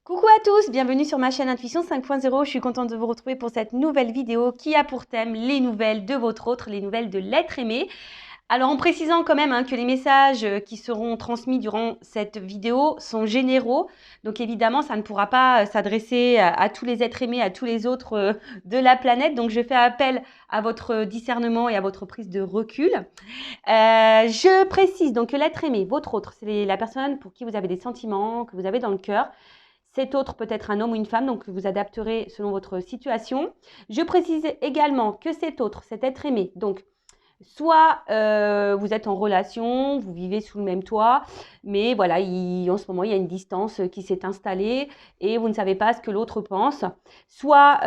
Coucou à tous, bienvenue sur ma chaîne Intuition 5.0. Je suis contente de vous retrouver pour cette nouvelle vidéo qui a pour thème les nouvelles de votre autre, les nouvelles de l'être aimé. Alors en précisant quand même que les messages qui seront transmis durant cette vidéo sont généraux. Donc évidemment, ça ne pourra pas s'adresser à tous les êtres aimés, à tous les autres de la planète. Donc je fais appel à votre discernement et à votre prise de recul. Je précise donc que l'être aimé, votre autre, c'est la personne pour qui vous avez des sentiments, que vous avez dans le cœur. Cet autre peut être un homme ou une femme, donc vous adapterez selon votre situation. Je précise également que cet autre, cet être aimé, donc soit vous êtes en relation, vous vivez sous le même toit, mais voilà, en ce moment, il y a une distance qui s'est installée et vous ne savez pas ce que l'autre pense. Soit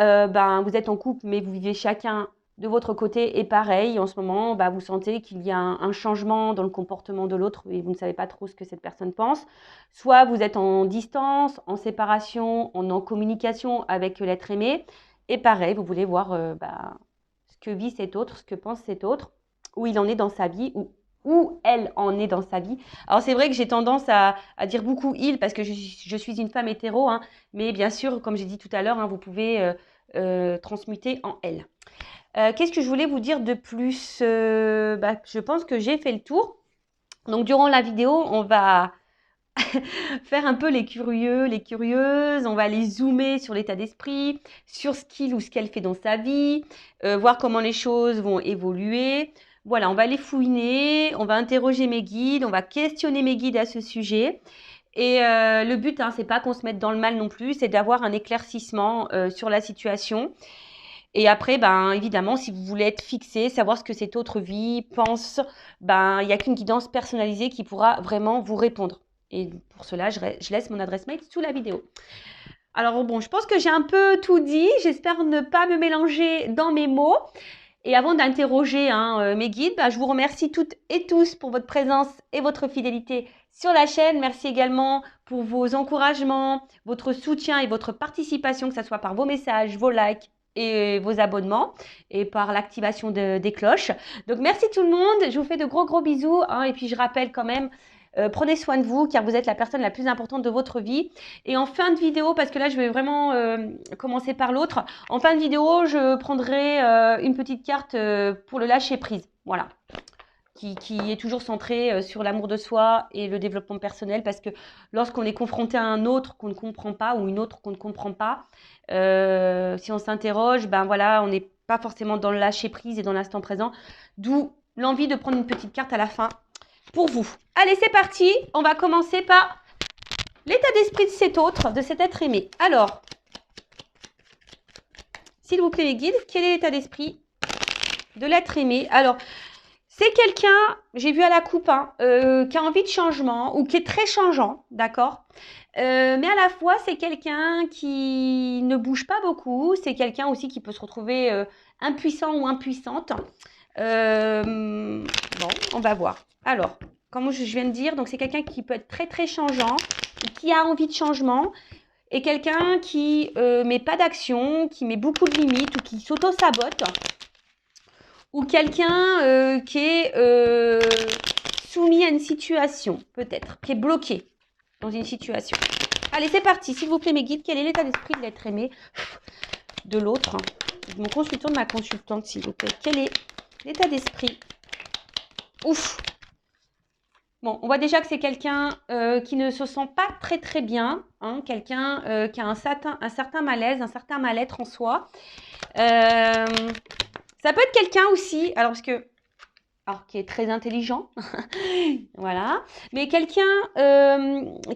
vous êtes en couple, mais vous vivez chacun de votre côté et pareil, en ce moment, vous sentez qu'il y a un changement dans le comportement de l'autre et vous ne savez pas trop ce que cette personne pense. Soit vous êtes en distance, en séparation, en communication avec l'être aimé et pareil, vous voulez voir ce que vit cet autre, ce que pense cet autre, où il en est dans sa vie, où elle en est dans sa vie. Alors c'est vrai que j'ai tendance à dire beaucoup il parce que je suis une femme hétéro, mais bien sûr, comme j'ai dit tout à l'heure, vous pouvez transmuter en elle. Qu'est-ce que je voulais vous dire de plus je pense que j'ai fait le tour. Donc durant la vidéo, on va faire un peu les curieux, les curieuses, on va aller zoomer sur l'état d'esprit, sur ce qu'il ou ce qu'elle fait dans sa vie, voir comment les choses vont évoluer. Voilà, on va aller fouiner, on va interroger mes guides, on va questionner mes guides à ce sujet. Et le but, c'est pas qu'on se mette dans le mal non plus, c'est d'avoir un éclaircissement sur la situation. Et après, évidemment, si vous voulez être fixé, savoir ce que cette autre vie pense, il n'y a qu'une guidance personnalisée qui pourra vraiment vous répondre. Et pour cela, je laisse mon adresse mail sous la vidéo. Alors bon, je pense que j'ai un peu tout dit. J'espère ne pas me mélanger dans mes mots. Et avant d'interroger mes guides, je vous remercie toutes et tous pour votre présence et votre fidélité sur la chaîne. Merci également pour vos encouragements, votre soutien et votre participation, que ce soit par vos messages, vos likes et vos abonnements et par l'activation des cloches. Donc merci tout le monde, je vous fais de gros bisous et puis je rappelle quand même, prenez soin de vous car vous êtes la personne la plus importante de votre vie. Et en fin de vidéo, parce que là je vais vraiment commencer par l'autre, en fin de vidéo je prendrai une petite carte pour le lâcher prise, voilà, qui est toujours centrée sur l'amour de soi et le développement personnel, parce que lorsqu'on est confronté à un autre qu'on ne comprend pas ou une autre qu'on ne comprend pas, si on s'interroge, on n'est pas forcément dans le lâcher prise et dans l'instant présent, d'où l'envie de prendre une petite carte à la fin pour vous. Allez, c'est parti, on va commencer par l'état d'esprit de cet autre, de cet être aimé. Alors, s'il vous plaît les guides, quel est l'état d'esprit de l'être aimé? Alors, c'est quelqu'un, j'ai vu à la coupe, qui a envie de changement ou qui est très changeant, d'accord, mais à la fois, c'est quelqu'un qui ne bouge pas beaucoup. C'est quelqu'un aussi qui peut se retrouver impuissant ou impuissante. Bon, on va voir. Alors, comme je viens de dire, donc c'est quelqu'un qui peut être très changeant, qui a envie de changement, et quelqu'un qui met pas d'action, qui met beaucoup de limites ou qui s'auto-sabote, ou quelqu'un qui est soumis à une situation, peut-être, qui est bloqué dans une situation. Allez, c'est parti. S'il vous plaît, mes guides, quel est l'état d'esprit de l'être aimé de l'autre, de mon consultant, de ma consultante, s'il vous plaît? Quel est l'état d'esprit? Ouf. Bon, on voit déjà que c'est quelqu'un qui ne se sent pas très bien, quelqu'un qui a un certain malaise, un certain mal-être en soi. Ça peut être quelqu'un aussi, qui est très intelligent, voilà, mais quelqu'un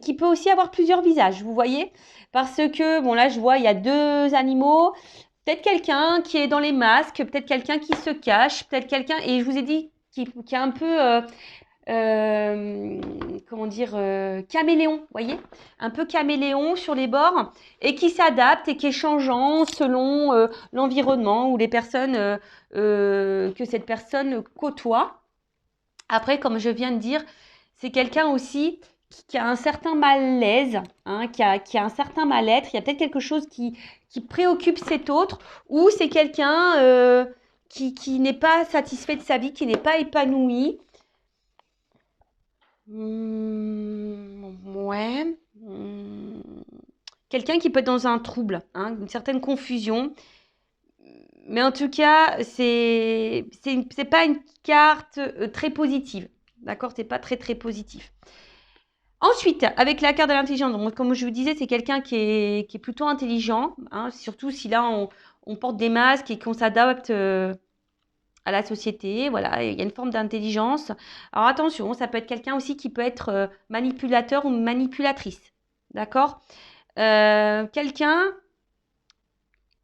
qui peut aussi avoir plusieurs visages, vous voyez, parce que, bon là je vois, il y a deux animaux, peut-être quelqu'un qui est dans les masques, peut-être quelqu'un qui se cache, peut-être quelqu'un, et je vous ai dit, qui est un peu, comment dire, caméléon, vous voyez, un peu caméléon sur les bords, et qui s'adapte et qui est changeant selon l'environnement ou les personnes que cette personne côtoie. Après, comme je viens de dire, c'est quelqu'un aussi qui a un certain malaise, qui a un certain mal-être. Il y a peut-être quelque chose qui préoccupe cet autre, ou c'est quelqu'un qui n'est pas satisfait de sa vie, qui n'est pas épanoui. Ouais. quelqu'un qui peut être dans un trouble, hein, une certaine confusion. Mais en tout cas, c'est pas une carte très positive. D'accord? C'est pas très, très positif. Ensuite, avec la carte de l'intelligence, donc comme je vous disais, c'est quelqu'un qui est plutôt intelligent, hein, surtout si là, on porte des masques et qu'on s'adapte à la société. Voilà, il y a une forme d'intelligence. Alors attention, ça peut être quelqu'un aussi qui peut être manipulateur ou manipulatrice. D'accord? Quelqu'un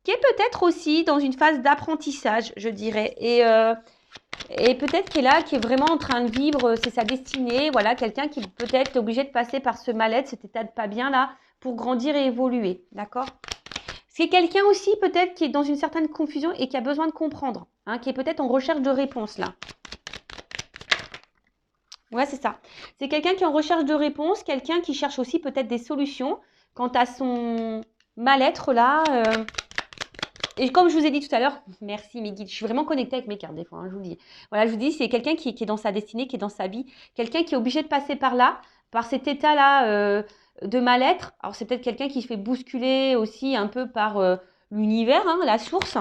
qui est peut-être aussi dans une phase d'apprentissage, je dirais. Et peut-être qu'il est là, qui est vraiment en train de vivre, c'est sa destinée. Voilà, quelqu'un qui peut-être est obligé de passer par ce mal-être, cet état de pas bien là, pour grandir et évoluer. D'accord? C'est quelqu'un aussi peut-être qui est dans une certaine confusion et qui a besoin de comprendre, hein, qui est peut-être en recherche de réponse là. Ouais, c'est ça. C'est quelqu'un qui est en recherche de réponse, quelqu'un qui cherche aussi peut-être des solutions quant à son mal-être là. Et comme je vous ai dit tout à l'heure, merci mes guides, je suis vraiment connectée avec mes cartes des fois, hein, je vous dis. Voilà, je vous dis, c'est quelqu'un qui est dans sa destinée, qui est dans sa vie, quelqu'un qui est obligé de passer par là, par cet état-là de mal-être. Alors c'est peut-être quelqu'un qui se fait bousculer aussi un peu par l'univers, hein, la source.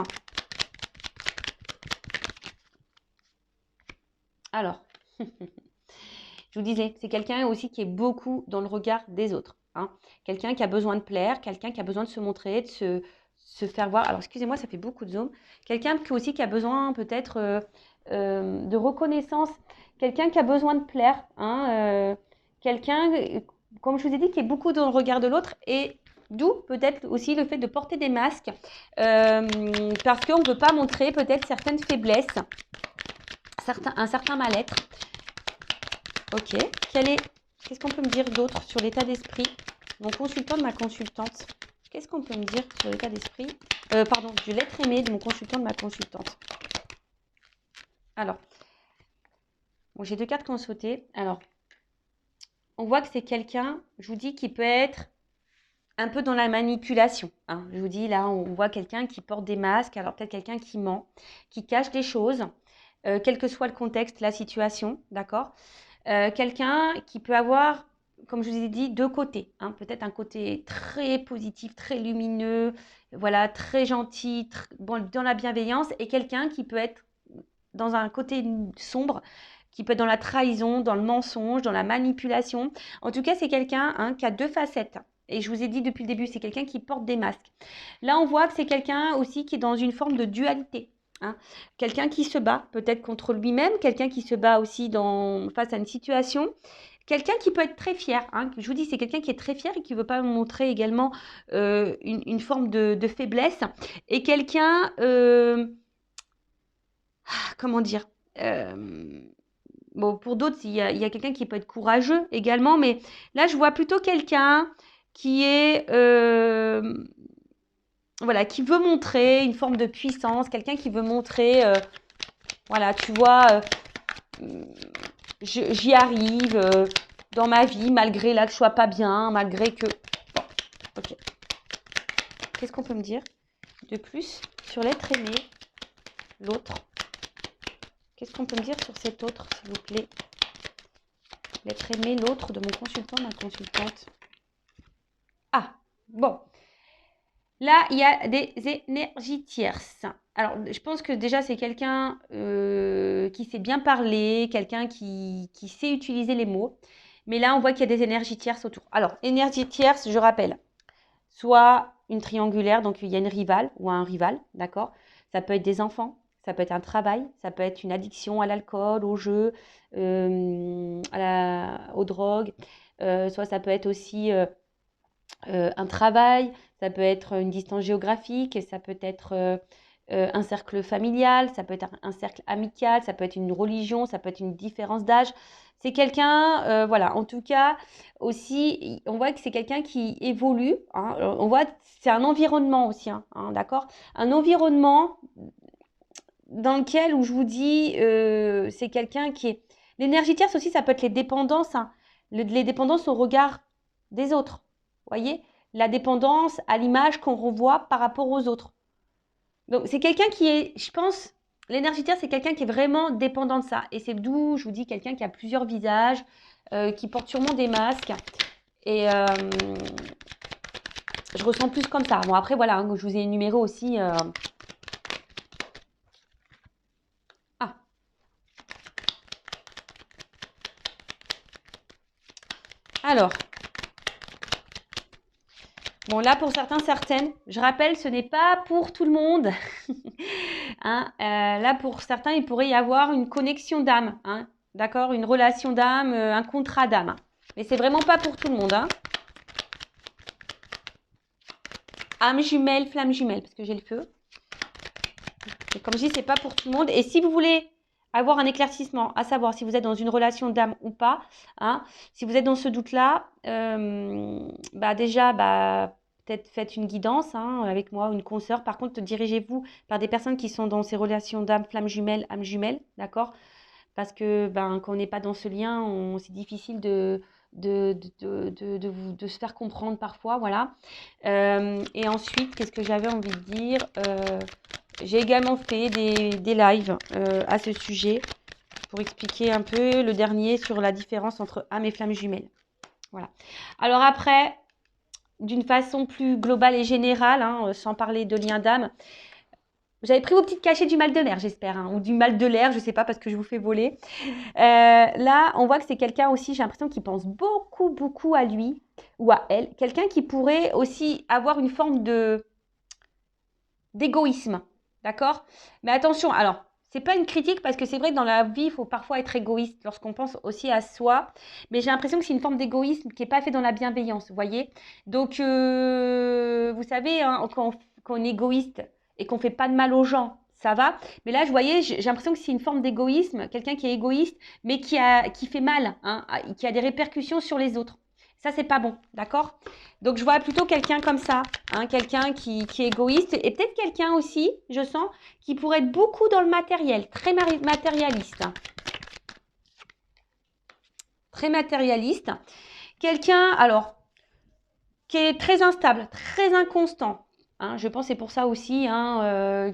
Alors, je vous disais, c'est quelqu'un aussi qui est beaucoup dans le regard des autres. Hein. Quelqu'un qui a besoin de plaire, quelqu'un qui a besoin de se montrer, de se faire voir. Alors, excusez-moi, ça fait beaucoup de zoom. Quelqu'un aussi qui a besoin peut-être de reconnaissance. Quelqu'un qui a besoin de plaire. Hein, quelqu'un, comme je vous ai dit, qui est beaucoup dans le regard de l'autre. Et d'où peut-être aussi le fait de porter des masques. Parce qu'on ne peut pas montrer peut-être certaines faiblesses, un certain mal-être. Ok. Qu'est-ce qu'on peut me dire d'autre sur l'état d'esprit? Mon consultant de ma consultante. Qu'est-ce qu'on peut me dire sur l'état d'esprit? Pardon, de l'être aimé de mon consultant de ma consultante. Alors, bon, j'ai deux cartes qui ont sauté. Alors, on voit que c'est quelqu'un, je vous dis, qui peut être un peu dans la manipulation. Hein. Je vous dis, là, on voit quelqu'un qui porte des masques. Alors, peut-être quelqu'un qui ment, qui cache des choses, quel que soit le contexte, la situation, d'accord? Quelqu'un qui peut avoir, comme je vous ai dit, deux côtés. Hein. Peut-être un côté très positif, très lumineux, voilà, très gentil, bon, dans la bienveillance, et quelqu'un qui peut être dans un côté sombre, qui peut être dans la trahison, dans le mensonge, dans la manipulation. En tout cas, c'est quelqu'un hein, qui a deux facettes. Et je vous ai dit depuis le début, c'est quelqu'un qui porte des masques. Là, on voit que c'est quelqu'un aussi qui est dans une forme de dualité. Hein. Quelqu'un qui se bat peut-être contre lui-même, quelqu'un qui se bat aussi face à une situation, quelqu'un qui peut être très fier. Hein. Je vous dis, c'est quelqu'un qui est très fier et qui ne veut pas montrer également une forme de faiblesse. Et quelqu'un, comment dire bon, pour d'autres, il y a quelqu'un qui peut être courageux également, mais là, je vois plutôt quelqu'un qui est voilà, qui veut montrer une forme de puissance, quelqu'un qui veut montrer, voilà, tu vois, j'y arrive dans ma vie, malgré là que je sois pas bien, malgré que... Bon, ok. Qu'est-ce qu'on peut me dire de plus sur l'être aimé, l'autre? Qu'est-ce qu'on peut me dire sur cet autre, s'il vous plaît? L'être aimé, l'autre de mon consultant, ma consultante. Ah, bon. Là, il y a des énergies tierces. Alors, je pense que déjà, c'est quelqu'un qui sait bien parler, quelqu'un qui sait utiliser les mots. Mais là, on voit qu'il y a des énergies tierces autour. Alors, énergie tierce, je rappelle, soit une triangulaire, donc il y a une rivale ou un rival, d'accord? Ça peut être des enfants, ça peut être un travail, ça peut être une addiction à l'alcool, au jeu, aux drogues. Soit ça peut être aussi un travail, ça peut être une distance géographique, ça peut être un cercle familial, ça peut être un cercle amical, ça peut être une religion, ça peut être une différence d'âge. C'est quelqu'un, voilà, en tout cas, aussi, on voit que c'est quelqu'un qui évolue. Hein, on voit que c'est un environnement aussi, hein, d'accord? Un environnement dans lequel, où je vous dis, c'est quelqu'un qui est... L'énergie tierce aussi, ça peut être les dépendances, hein, les dépendances au regard des autres. Voyez, la dépendance à l'image qu'on revoit par rapport aux autres. Donc, c'est quelqu'un qui est, je pense, l'énergie tierce, c'est quelqu'un qui est vraiment dépendant de ça. Et c'est d'où, je vous dis, quelqu'un qui a plusieurs visages, qui porte sûrement des masques. Et Je ressens plus comme ça. Bon, après, voilà, hein, je vous ai énuméré aussi. Ah, alors. Bon, là, pour certains, certaines, je rappelle, ce n'est pas pour tout le monde. Hein, là, pour certains, il pourrait y avoir une connexion d'âme. Hein, d'accord? Une relation d'âme, un contrat d'âme. Mais c'est vraiment pas pour tout le monde. Hein. Âme jumelle, flamme jumelle, parce que j'ai le feu. Et comme je dis, c'est pas pour tout le monde. Et si vous voulez avoir un éclaircissement, à savoir si vous êtes dans une relation d'âme ou pas, hein, si vous êtes dans ce doute-là, déjà, peut-être faites une guidance hein, avec moi ou une consoeur. Par contre, dirigez-vous par des personnes qui sont dans ces relations d'âme, flamme jumelle, âme jumelle, d'accord? Parce que quand on n'est pas dans ce lien, c'est difficile de se faire comprendre parfois, voilà. Et ensuite, qu'est-ce que j'avais envie de dire j'ai également fait des lives à ce sujet pour expliquer un peu le dernier sur la différence entre âme et flamme jumelle. Voilà. Alors après, d'une façon plus globale et générale, hein, sans parler de lien d'âme, vous avez pris vos petites cachets du mal de mer, j'espère, hein, ou du mal de l'air, je ne sais pas, parce que je vous fais voler. Là, on voit que c'est quelqu'un aussi, j'ai l'impression qu'il pense beaucoup, beaucoup à lui ou à elle. Quelqu'un qui pourrait aussi avoir une forme d'égoïsme, d'accord? Mais attention, alors, c'est pas une critique parce que c'est vrai que dans la vie, il faut parfois être égoïste lorsqu'on pense aussi à soi. Mais j'ai l'impression que c'est une forme d'égoïsme qui n'est pas fait dans la bienveillance, vous voyez? Donc, vous savez, hein, quand on est égoïste et qu'on fait pas de mal aux gens, ça va. Mais là, je voyais, j'ai l'impression que c'est une forme d'égoïsme, quelqu'un qui est égoïste, mais qui fait mal, hein, qui a des répercussions sur les autres. Ça, c'est pas bon, d'accord? Donc, je vois plutôt quelqu'un comme ça, hein, quelqu'un qui est égoïste et peut-être quelqu'un aussi, je sens, qui pourrait être beaucoup dans le matériel, très matérialiste. Très matérialiste. Quelqu'un, alors, qui est très instable, très inconstant. Hein, je pense que c'est pour ça aussi hein,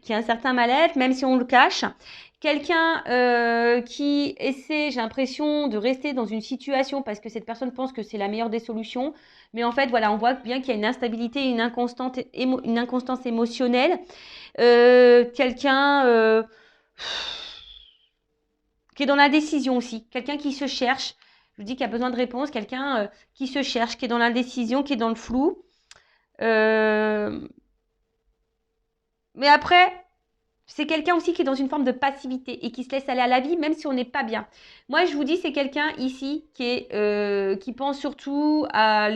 qu'il y a un certain mal-être, même si on le cache. Quelqu'un qui essaie, j'ai l'impression, de rester dans une situation parce que cette personne pense que c'est la meilleure des solutions. Mais en fait, voilà, on voit bien qu'il y a une instabilité, une inconstance émotionnelle. Quelqu'un qui est dans la décision aussi. Quelqu'un qui se cherche. Je vous dis qu'il y a besoin de réponse. Quelqu'un qui se cherche, qui est dans l'indécision, qui est dans le flou. Mais après, c'est quelqu'un aussi qui est dans une forme de passivité et qui se laisse aller à la vie, même si on n'est pas bien. Moi, je vous dis, c'est quelqu'un ici qui pense surtout à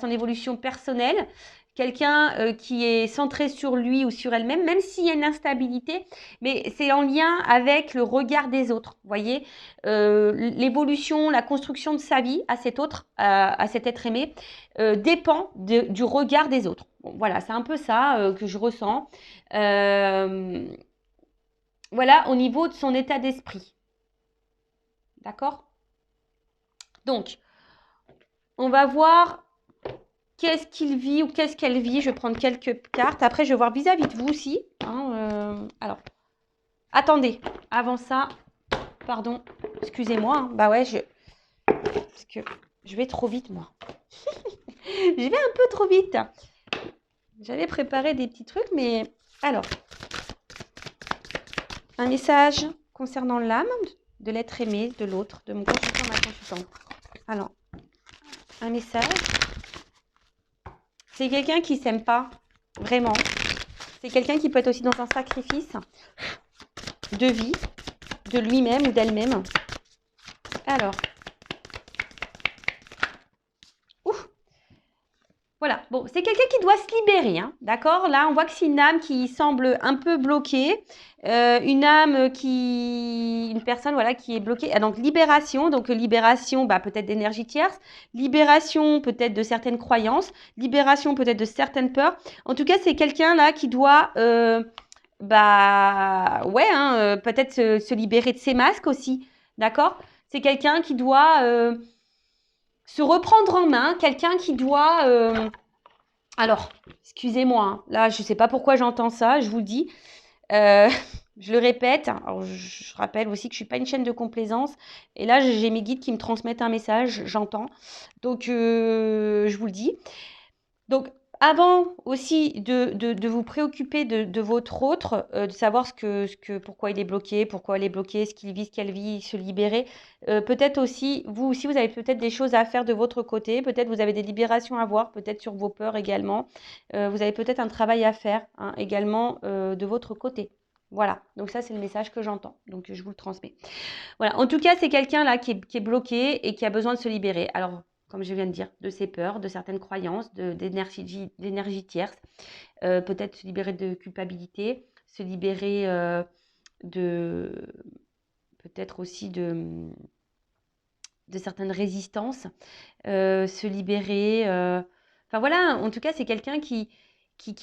son évolution personnelle. Quelqu'un qui est centré sur lui ou sur elle-même, même s'il y a une instabilité, mais c'est en lien avec le regard des autres. Vous voyez, l'évolution, la construction de sa vie à cet autre, à cet être aimé, dépend du regard des autres. Bon, voilà, c'est un peu ça que je ressens. Voilà, au niveau de son état d'esprit. D'accord? Donc, on va voir qu'est-ce qu'il vit ou qu'est-ce qu'elle vit. Je vais prendre quelques cartes. Après, je vais voir vis-à-vis de vous aussi. Hein, alors, attendez. Avant ça, pardon, excusez-moi. Hein, bah ouais, parce que je vais trop vite, moi. Je vais un peu trop vite. J'avais préparé des petits trucs, mais... Alors, un message concernant l'âme de l'être aimé, de l'autre, de mon consultant, ma consultante. Alors, un message. C'est quelqu'un qui ne s'aime pas, vraiment. C'est quelqu'un qui peut être aussi dans un sacrifice de vie, de lui-même ou d'elle-même. Alors, voilà, bon, c'est quelqu'un qui doit se libérer, hein, d'accord? Là, on voit que c'est une âme qui semble un peu bloquée, une personne, voilà, qui est bloquée. Ah, donc, libération, peut-être d'énergie tierce, libération, peut-être de certaines croyances, libération, peut-être de certaines peurs. En tout cas, c'est quelqu'un, là, qui doit, peut-être se libérer de ses masques aussi, d'accord? C'est quelqu'un qui doit... se reprendre en main, quelqu'un qui doit... Alors, excusez-moi, hein, là, je ne sais pas pourquoi j'entends ça, je vous le dis. Je le répète, alors, je rappelle aussi que je ne suis pas une chaîne de complaisance. Et là, j'ai mes guides qui me transmettent un message, j'entends. Donc, je vous le dis. Donc, avant aussi de vous préoccuper de votre autre, de savoir pourquoi il est bloqué, pourquoi elle est bloquée, ce qu'il vit, ce qu'elle vit, se libérer. Peut-être aussi, vous avez peut-être des choses à faire de votre côté. Peut-être vous avez des libérations à voir, peut-être sur vos peurs également. Vous avez peut-être un travail à faire hein, également de votre côté. Voilà, donc ça c'est le message que j'entends, donc je vous le transmets. Voilà, en tout cas c'est quelqu'un là qui est bloqué et qui a besoin de se libérer. Alors, comme je viens de dire, de ses peurs, de certaines croyances, d'énergie tierce, peut-être se libérer de culpabilité, se libérer peut-être aussi de certaines résistances, se libérer. Enfin voilà, en tout cas, c'est quelqu'un qui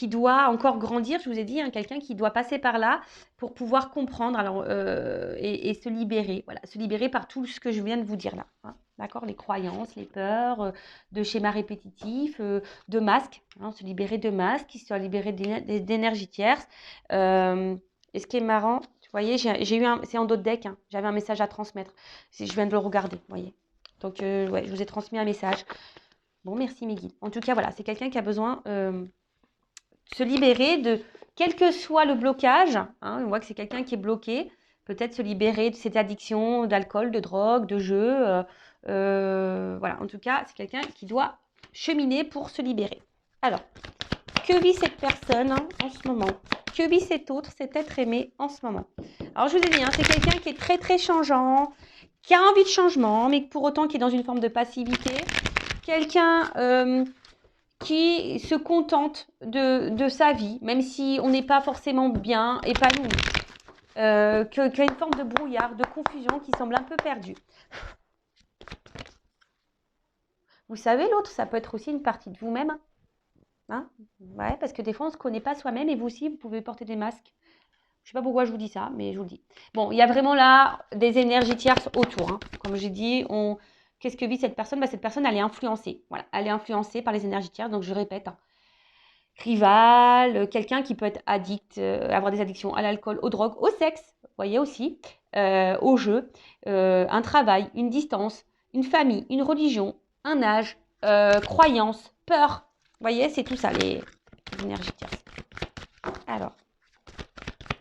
doit encore grandir, je vous ai dit, hein, quelqu'un qui doit passer par là pour pouvoir comprendre alors, et se libérer. Voilà, se libérer par tout ce que je viens de vous dire là. Hein, d'accord, les croyances, les peurs, de schémas répétitifs, de masques, hein, se libérer de masques, se libérer d'énergie tierce. Et ce qui est marrant, vous voyez, j'ai eu c'est en d'autres decks, hein, j'avais un message à transmettre. Je viens de le regarder, vous voyez. Donc, ouais, je vous ai transmis un message. Bon, merci mes guides. En tout cas, voilà, c'est quelqu'un qui a besoin de se libérer de, quel que soit le blocage, hein, on voit que c'est quelqu'un qui est bloqué, peut-être se libérer de cette addiction d'alcool, de drogue, de jeu. Voilà, en tout cas, c'est quelqu'un qui doit cheminer pour se libérer. Alors, que vit cette personne hein, en ce moment? Que vit cet autre, cet être aimé en ce moment? Alors, je vous ai dit, hein, c'est quelqu'un qui est très, très changeant, qui a envie de changement, mais pour autant qui est dans une forme de passivité. Quelqu'un qui se contente de sa vie, même si on n'est pas forcément bien épanoui. Qui a une forme de brouillard, de confusion qui semble un peu perdue. Vous savez, l'autre, ça peut être aussi une partie de vous-même. Hein, ouais, parce que des fois, on ne se connaît pas soi-même et vous aussi, vous pouvez porter des masques. Je ne sais pas pourquoi je vous dis ça, mais je vous le dis. Bon, il y a vraiment là des énergies tierces autour. Hein. Comme j'ai dit, qu'est-ce que vit cette personne? Cette personne, elle est influencée. Voilà, elle est influencée par les énergies tierces. Donc, je répète, hein. Rival, quelqu'un qui peut être addict, avoir des addictions à l'alcool, aux drogues, au sexe, vous voyez aussi, au jeu, un travail, une distance, une famille, une religion, un âge, croyance, peur. Vous voyez, c'est tout ça, les énergies tierces. Alors,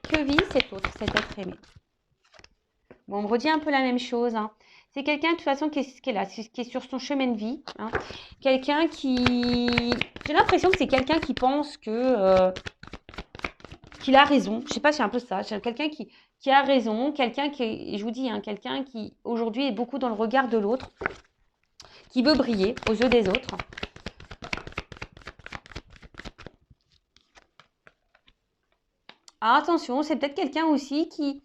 que vit cet autre, cet être aimé? Bon, on me redit un peu la même chose. Hein. C'est quelqu'un, de toute façon, qui est là, qui est sur son chemin de vie. Hein. Quelqu'un qui... J'ai l'impression que c'est quelqu'un qui pense que... qu'il a raison. Je ne sais pas, c'est un peu ça. C'est quelqu'un qui a raison. Quelqu'un qui, je vous dis, hein, quelqu'un qui, aujourd'hui, est beaucoup dans le regard de l'autre. Qui veut briller aux yeux des autres. Alors, attention, c'est peut-être quelqu'un aussi qui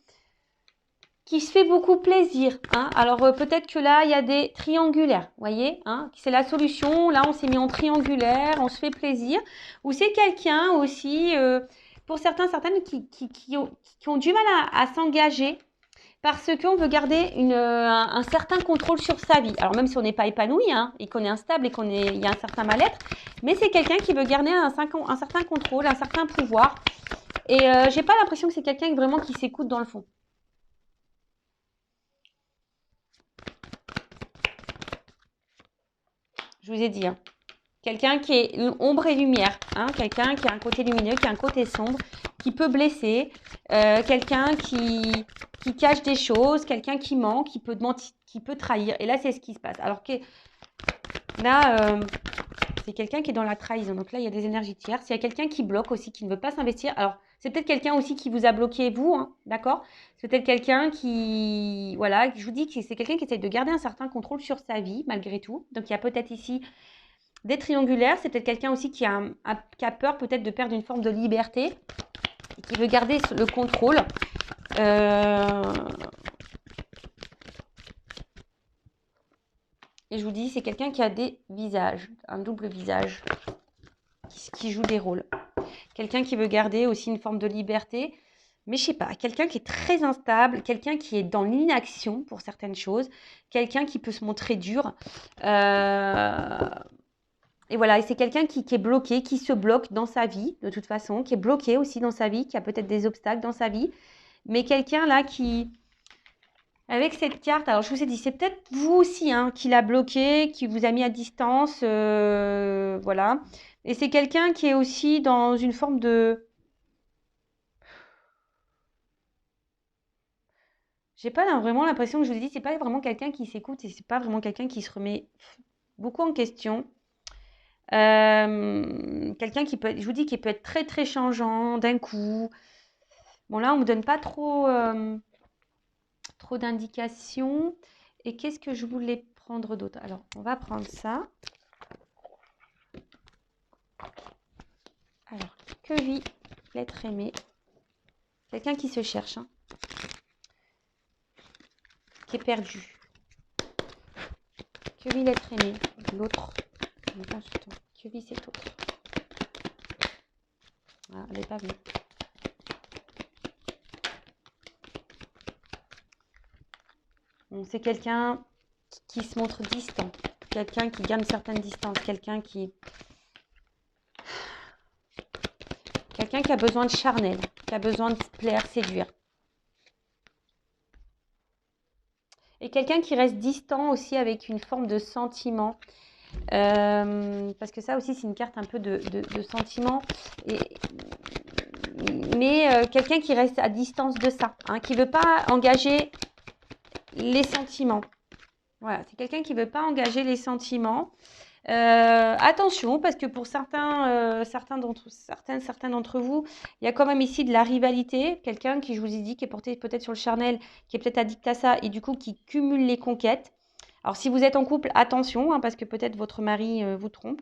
se fait beaucoup plaisir. Hein. Alors, peut-être que là, il y a des triangulaires, vous voyez hein. C'est la solution. Là, on s'est mis en triangulaire, on se fait plaisir. Ou c'est quelqu'un aussi, pour certaines qui ont du mal à s'engager parce qu'on veut garder un certain contrôle sur sa vie. Alors, même si on n'est pas épanoui hein, et qu'on est instable et qu'il y a un certain mal-être, mais c'est quelqu'un qui veut garder un certain contrôle, un certain pouvoir. Et j'ai pas l'impression que c'est quelqu'un vraiment qui s'écoute dans le fond. Je vous ai dit, hein. Quelqu'un qui est ombre et lumière, hein. Quelqu'un qui a un côté lumineux, qui a un côté sombre, qui peut blesser, quelqu'un qui cache des choses, quelqu'un qui ment, qui peut mentir, qui peut trahir. Et là, c'est ce qui se passe. Alors que là, c'est quelqu'un qui est dans la trahison. Donc là, il y a des énergies tierces. Il y a quelqu'un qui bloque aussi, qui ne veut pas s'investir. Alors, c'est peut-être quelqu'un aussi qui vous a bloqué, vous, hein, d'accord? C'est peut-être quelqu'un qui, voilà, je vous dis que c'est quelqu'un qui essaie de garder un certain contrôle sur sa vie, malgré tout. Donc, il y a peut-être ici des triangulaires. C'est peut-être quelqu'un aussi qui a peur peut-être de perdre une forme de liberté et qui veut garder le contrôle. Et je vous dis, c'est quelqu'un qui a des visages, un double visage, qui joue des rôles. Quelqu'un qui veut garder aussi une forme de liberté, mais je sais pas, quelqu'un qui est très instable, quelqu'un qui est dans l'inaction pour certaines choses, quelqu'un qui peut se montrer dur. Et voilà, et c'est quelqu'un qui est bloqué, qui se bloque dans sa vie, de toute façon, qui est bloqué aussi dans sa vie, qui a peut-être des obstacles dans sa vie, mais quelqu'un là qui... Avec cette carte, alors je vous ai dit, c'est peut-être vous aussi hein, qui l'a bloqué, qui vous a mis à distance, voilà. Et c'est quelqu'un qui est aussi dans une forme de... J'ai pas vraiment l'impression que je vous ai dit, c'est pas vraiment quelqu'un qui s'écoute et c'est pas vraiment quelqu'un qui se remet beaucoup en question. Quelqu'un qui peut, je vous dis, qui peut être très très changeant d'un coup. Bon là, on me donne pas trop, trop d'indications. Et qu'est-ce que je voulais prendre d'autre? Alors, on va prendre ça. Alors, que vit l'être aimé? Quelqu'un qui se cherche, hein, qui est perdu. Que vit l'être aimé? L'autre, le consultant. Que vit cet autre? Ah, elle n'est pas venue. Bon, c'est quelqu'un qui se montre distant, quelqu'un qui garde une certaine distance, quelqu'un qui a besoin de charnel, qui a besoin de plaire, séduire. Et quelqu'un qui reste distant aussi avec une forme de sentiment. Parce que ça aussi, c'est une carte un peu de sentiment. Mais quelqu'un qui reste à distance de ça, hein, qui ne veut pas engager les sentiments. Voilà, c'est quelqu'un qui ne veut pas engager les sentiments. Attention, parce que pour certains d'entre vous, il y a quand même ici de la rivalité. Quelqu'un qui, je vous ai dit, qui est porté peut-être sur le charnel, qui est peut-être addict à ça et du coup qui cumule les conquêtes. Alors, si vous êtes en couple, attention, hein, parce que peut-être votre mari vous trompe.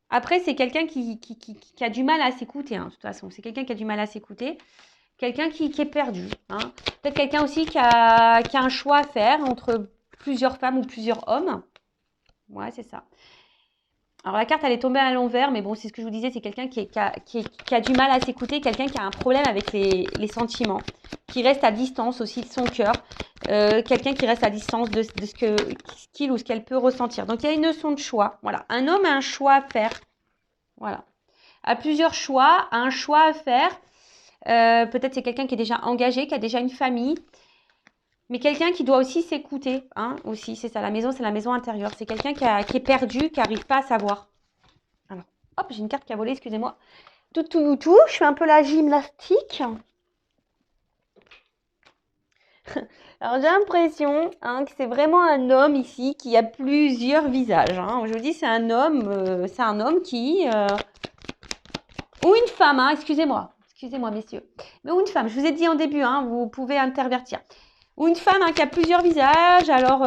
Après, c'est quelqu'un qui a du mal à s'écouter, hein, de toute façon. C'est quelqu'un qui a du mal à s'écouter. Quelqu'un qui est perdu. Hein. Peut-être quelqu'un aussi qui a un choix à faire entre plusieurs femmes ou plusieurs hommes. Ouais, c'est ça. Alors, la carte, elle est tombée à l'envers, mais bon, c'est ce que je vous disais, c'est quelqu'un qui a du mal à s'écouter, quelqu'un qui a un problème avec les sentiments, qui reste à distance aussi de son cœur, quelqu'un qui reste à distance de ce qu'il ou ce qu'elle peut ressentir. Donc, il y a une notion de choix. Voilà, un homme a un choix à faire. Voilà. A plusieurs choix, a un choix à faire. Peut-être c'est quelqu'un qui est déjà engagé, qui a déjà une famille, mais quelqu'un qui doit aussi s'écouter, hein, aussi, c'est ça, la maison, c'est la maison intérieure. C'est quelqu'un qui est perdu, qui n'arrive pas à savoir. Alors, hop, j'ai une carte qui a volé, excusez-moi. Tout, je fais un peu la gymnastique. Alors, j'ai l'impression hein, que c'est vraiment un homme ici qui a plusieurs visages. Hein. Je vous dis, c'est un homme qui... ou une femme, hein, excusez-moi, messieurs. Mais ou une femme, je vous ai dit en début, hein, vous pouvez intervertir. Ou une femme hein, qui a plusieurs visages. Alors,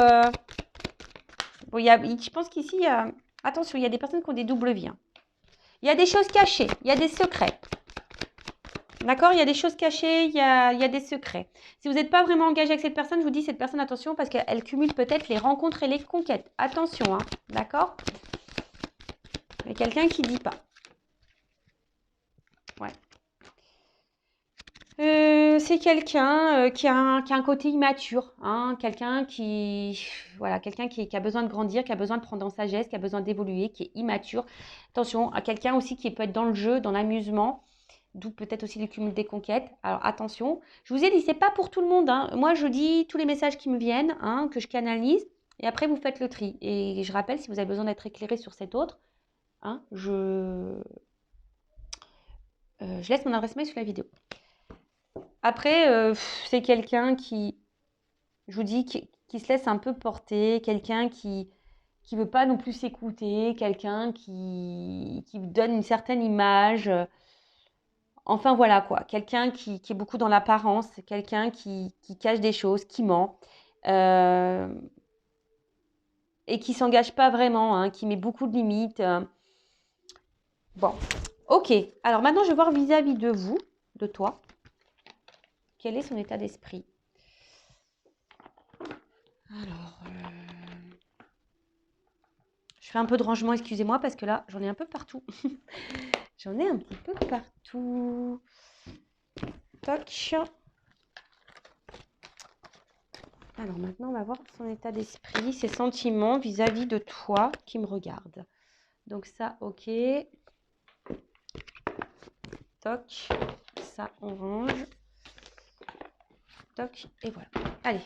bon, je pense qu'ici, attention, il y a des personnes qui ont des doubles vies. Hein. Il y a des choses cachées, il y a des secrets. D'accord? Il y a des choses cachées, il y a des secrets. Si vous n'êtes pas vraiment engagé avec cette personne, je vous dis cette personne, attention, parce qu'elle cumule peut-être les rencontres et les conquêtes. Attention, hein, d'accord? Il y a quelqu'un qui ne dit pas. Ouais. C'est quelqu'un qui a un côté immature, hein, quelqu'un qui a besoin de grandir, qui a besoin de prendre en sagesse, qui a besoin d'évoluer, qui est immature. Attention, à quelqu'un aussi qui peut être dans le jeu, dans l'amusement, d'où peut-être aussi le cumul des conquêtes. Alors attention, je vous ai dit, c'est pas pour tout le monde. Hein. Moi, je dis tous les messages qui me viennent, hein, que je canalise, et après vous faites le tri. Et je rappelle, si vous avez besoin d'être éclairé sur cet autre, hein, je laisse mon adresse mail sous la vidéo. Après, c'est quelqu'un qui, je vous dis, qui se laisse un peu porter, quelqu'un qui veut pas non plus s'écouter, quelqu'un qui donne une certaine image. Enfin voilà quoi, quelqu'un qui est beaucoup dans l'apparence, quelqu'un qui cache des choses, qui ment et qui s'engage pas vraiment, hein, qui met beaucoup de limites. Bon, ok. Alors maintenant, je vais voir vis-à-vis de vous, de toi, quel est son état d'esprit. Alors, je fais un peu de rangement, excusez-moi, parce que là, j'en ai un peu partout. J'en ai un petit peu partout. Toc. Alors maintenant, on va voir son état d'esprit, ses sentiments vis-à-vis de toi qui me regarde. Donc ça, ok. Toc. Ça, on range. Toc, et voilà. Allez.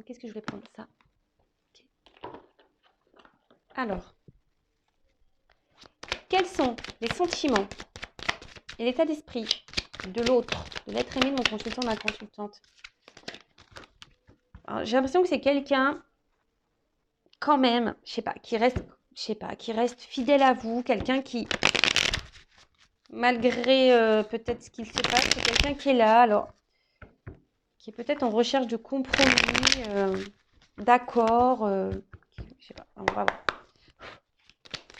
Qu'est-ce que je vais prendre? Ça. Okay. Alors, quels sont les sentiments et l'état d'esprit de l'autre, de l'être aimé de mon consultant, de ma consultante? J'ai l'impression que c'est quelqu'un, quand même, je sais pas, qui reste fidèle à vous, quelqu'un qui, malgré peut-être ce qu'il se passe, c'est quelqu'un qui est là, alors, qui est peut-être en recherche de compromis, d'accord, je sais pas, on va voir.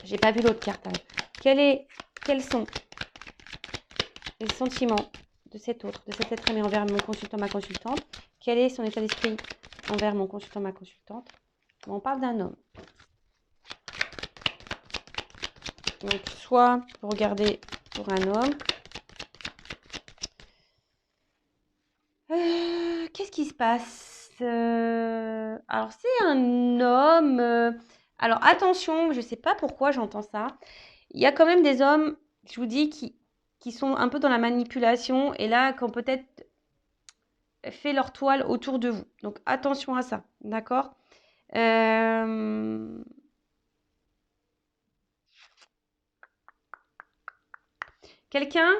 J'ai pas vu l'autre carte. Quels sont les sentiments de cet autre, de cet être aimé envers mon consultant, ma consultante? Quel est son état d'esprit envers mon consultant, ma consultante? On parle d'un homme. Donc, soit vous regardez pour un homme. Qu'est-ce qui se passe? Alors, c'est un homme. Alors, attention, je ne sais pas pourquoi j'entends ça. Il y a quand même des hommes, je vous dis, qui sont un peu dans la manipulation et là, qui ont peut-être fait leur toile autour de vous. Donc, attention à ça, d'accord? Quelqu'un,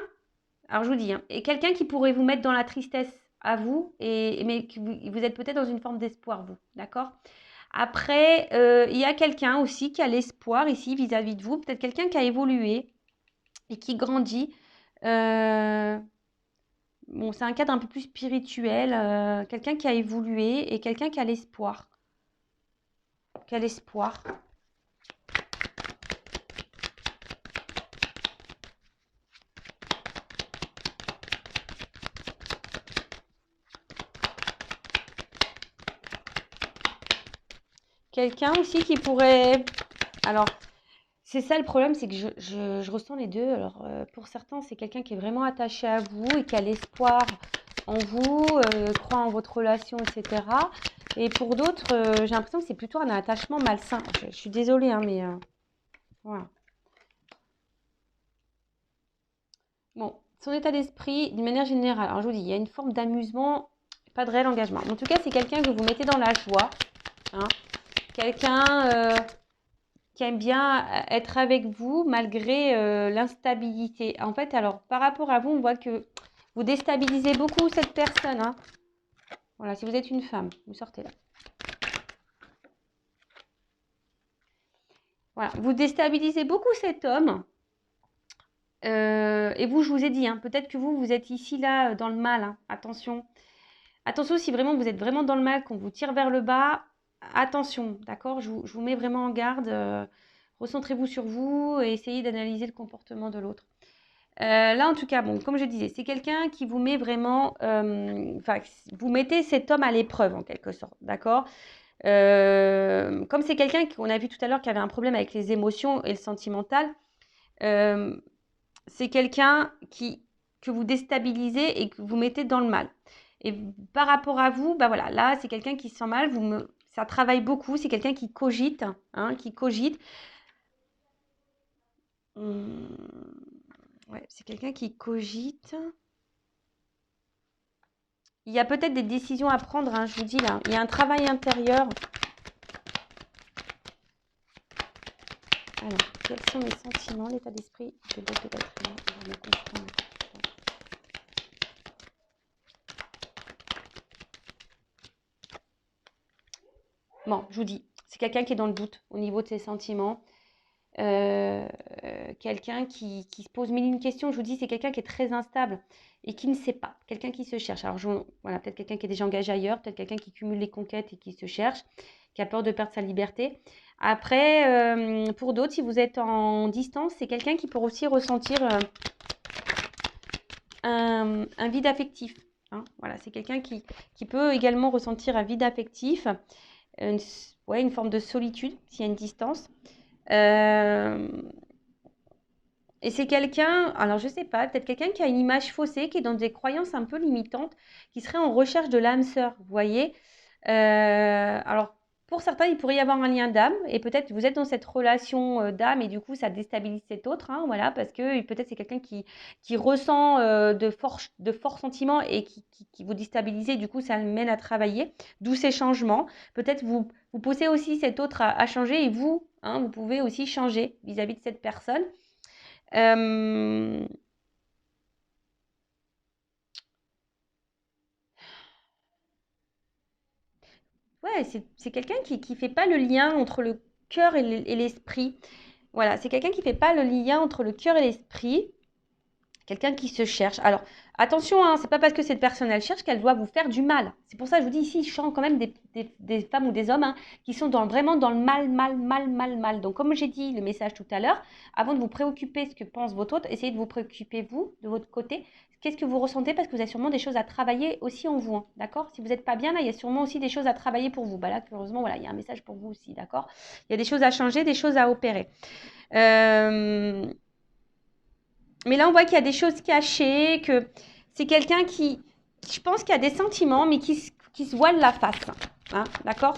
alors je vous dis, et quelqu'un qui pourrait vous mettre dans la tristesse à vous, mais que vous êtes peut-être dans une forme d'espoir, vous, d'accord? Après, il y a quelqu'un aussi qui a l'espoir ici vis-à-vis de vous, peut-être quelqu'un qui a évolué et qui grandit. Bon, c'est un cadre un peu plus spirituel, quelqu'un qui a évolué et quelqu'un qui a l'espoir. Qui a l'espoir. Quelqu'un aussi qui pourrait... Alors, c'est ça le problème, c'est que je ressens les deux. Alors, pour certains, c'est quelqu'un qui est vraiment attaché à vous et qui a l'espoir en vous, croit en votre relation, etc. Et pour d'autres, j'ai l'impression que c'est plutôt un attachement malsain. Je suis désolée, hein, mais voilà. Bon, son état d'esprit, d'une manière générale, alors je vous dis, il y a une forme d'amusement, pas de réel engagement. En tout cas, c'est quelqu'un que vous mettez dans la joie. Hein. Quelqu'un qui aime bien être avec vous malgré l'instabilité. En fait, alors, par rapport à vous, on voit que vous déstabilisez beaucoup cette personne. Hein. Voilà, si vous êtes une femme, vous sortez là. Voilà, vous déstabilisez beaucoup cet homme. Et vous, je vous ai dit, hein, peut-être que vous êtes ici, là, dans le mal. Hein. Attention. Attention, si vraiment vous êtes vraiment dans le mal, qu'on vous tire vers le bas, attention, d'accord? Je vous mets vraiment en garde. Recentrez-vous sur vous et essayez d'analyser le comportement de l'autre. Là, en tout cas, bon, comme je disais, c'est quelqu'un qui vous met vraiment... vous mettez cet homme à l'épreuve, en quelque sorte, d'accord? Comme c'est quelqu'un qu'on a vu tout à l'heure qui avait un problème avec les émotions et le sentimental, c'est quelqu'un que vous déstabilisez et que vous mettez dans le mal. Et par rapport à vous, bah voilà, là, c'est quelqu'un qui se sent mal, ça travaille beaucoup, c'est quelqu'un qui cogite, hein, qui cogite. Ouais, c'est quelqu'un qui cogite. Il y a peut-être des décisions à prendre, hein, je vous dis là. Il y a un travail intérieur. Alors, quels sont les sentiments, l'état d'esprit de l'autre être humain? Bon, je vous dis, c'est quelqu'un qui est dans le doute au niveau de ses sentiments. Quelqu'un qui se pose mille et une questions. Je vous dis, c'est quelqu'un qui est très instable et qui ne sait pas. Quelqu'un qui se cherche. Alors, voilà, peut-être quelqu'un qui est déjà engagé ailleurs, peut-être quelqu'un qui cumule les conquêtes et qui se cherche, qui a peur de perdre sa liberté. Après, pour d'autres, si vous êtes en distance, c'est quelqu'un qui peut aussi ressentir un vide affectif. Hein. Voilà, c'est quelqu'un qui peut également ressentir un vide affectif, une forme de solitude s'il y a une distance. Et c'est quelqu'un, alors je sais pas, peut-être quelqu'un qui a une image faussée, qui est dans des croyances un peu limitantes, qui serait en recherche de l'âme sœur, vous voyez. Alors pour certains, il pourrait y avoir un lien d'âme et peut-être vous êtes dans cette relation d'âme et du coup, ça déstabilise cet autre, hein, voilà, parce que peut-être c'est quelqu'un qui ressent de forts sentiments et qui vous déstabilise, du coup, ça le mène à travailler, d'où ces changements. Peut-être vous poussez aussi cet autre à changer et vous, hein, vous pouvez aussi changer vis-à-vis de cette personne. Euh, Ouais, c'est quelqu'un qui fait pas le lien entre le cœur et l'esprit. Voilà, c'est quelqu'un qui fait pas le lien entre le cœur et l'esprit. Quelqu'un qui se cherche. Alors, attention, hein, c'est pas parce que cette personne, elle cherche qu'elle doit vous faire du mal. C'est pour ça que je vous dis ici, je sens quand même des femmes ou des hommes hein, qui sont vraiment dans le mal, mal, mal, mal, mal. Donc, comme j'ai dit le message tout à l'heure, avant de vous préoccuper ce que pense votre autre, essayez de vous préoccuper, vous, de votre côté. Qu'est-ce que vous ressentez? Parce que vous avez sûrement des choses à travailler aussi en vous. Hein, d'accord? Si vous n'êtes pas bien, là, il y a sûrement aussi des choses à travailler pour vous. Bah là, heureusement, voilà, il y a un message pour vous aussi. D'accord? Il y a des choses à changer, des choses à opérer. Mais là, on voit qu'il y a des choses cachées, que c'est quelqu'un qui, je pense qu'il y a des sentiments, mais qui se voile la face. Hein, d'accord?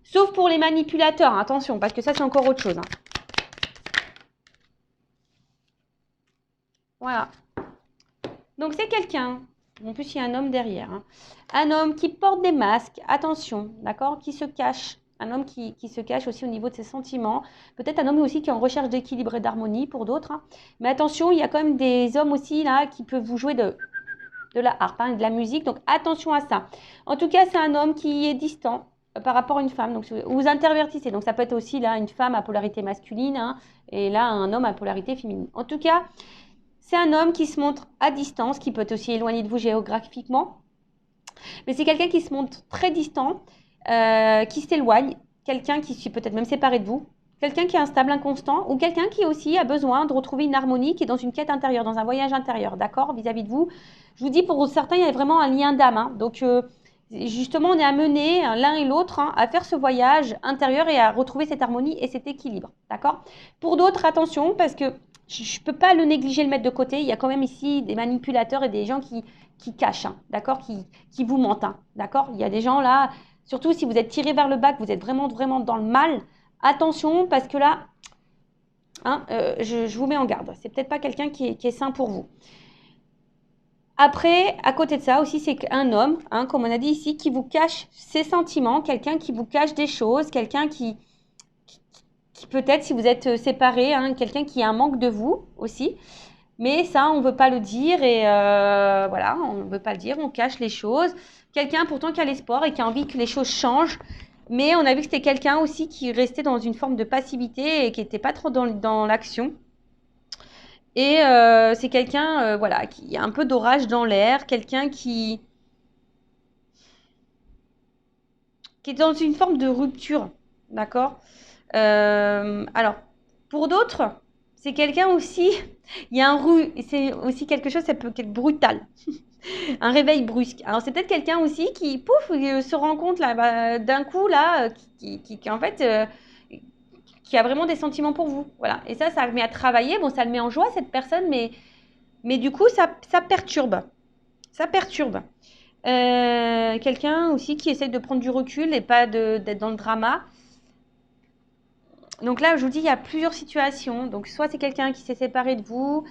Sauf pour les manipulateurs, hein, attention, parce que ça, c'est encore autre chose. Hein. Voilà. Donc, c'est quelqu'un. En plus, il y a un homme derrière. Hein. Un homme qui porte des masques, attention, d'accord? Qui se cache. Un homme qui se cache aussi au niveau de ses sentiments. Peut-être un homme aussi qui est en recherche d'équilibre et d'harmonie pour d'autres. Hein. Mais attention, il y a quand même des hommes aussi là qui peuvent vous jouer de la harpe, hein, de la musique. Donc, attention à ça. En tout cas, c'est un homme qui est distant par rapport à une femme. Donc, vous intervertissez. Donc, ça peut être aussi là une femme à polarité masculine hein, et là un homme à polarité féminine. En tout cas, c'est un homme qui se montre à distance, qui peut être aussi éloigné de vous géographiquement. Mais c'est quelqu'un qui se montre très distant, qui s'éloigne, quelqu'un qui s'est peut-être même séparé de vous, quelqu'un qui est instable, inconstant, ou quelqu'un qui aussi a besoin de retrouver une harmonie, qui est dans une quête intérieure, dans un voyage intérieur, d'accord, vis-à-vis de vous. Je vous dis, pour certains, il y a vraiment un lien d'âme. Hein. Donc, justement, on est amené l'un et l'autre hein, à faire ce voyage intérieur et à retrouver cette harmonie et cet équilibre, d'accord. Pour d'autres, attention, parce que je ne peux pas le négliger, le mettre de côté. Il y a quand même ici des manipulateurs et des gens qui cachent, hein, d'accord, qui vous mentent, hein, d'accord. Il y a des gens là, surtout si vous êtes tiré vers le bas, que vous êtes vraiment, vraiment dans le mal, attention, parce que là, hein, je vous mets en garde. C'est peut-être pas quelqu'un qui est sain pour vous. Après, à côté de ça aussi, c'est un homme, hein, comme on a dit ici, qui vous cache ses sentiments, quelqu'un qui vous cache des choses, quelqu'un qui peut-être, si vous êtes séparés, hein, quelqu'un qui a un manque de vous aussi. Mais ça, on ne veut pas le dire et voilà, on ne veut pas le dire, on cache les choses. Quelqu'un pourtant qui a l'espoir et qui a envie que les choses changent. Mais on a vu que c'était quelqu'un aussi qui restait dans une forme de passivité et qui n'était pas trop dans l'action. Et c'est quelqu'un voilà, qui a un peu d'orage dans l'air, quelqu'un qui est dans une forme de rupture. D'accord alors, pour d'autres, c'est quelqu'un aussi, il y a c'est aussi quelque chose, ça peut être brutal. Un réveil brusque. Alors, c'est peut-être quelqu'un aussi qui, pouf, se rend compte là, d'un coup, là, qui en fait, qui a vraiment des sentiments pour vous. Voilà. Et ça le met à travailler. Bon, ça le met en joie, cette personne, mais du coup, ça perturbe. Ça perturbe. Quelqu'un aussi qui essaye de prendre du recul et pas d'être dans le drama. Donc là, je vous dis, il y a plusieurs situations. Donc, soit c'est quelqu'un qui s'est séparé de vous,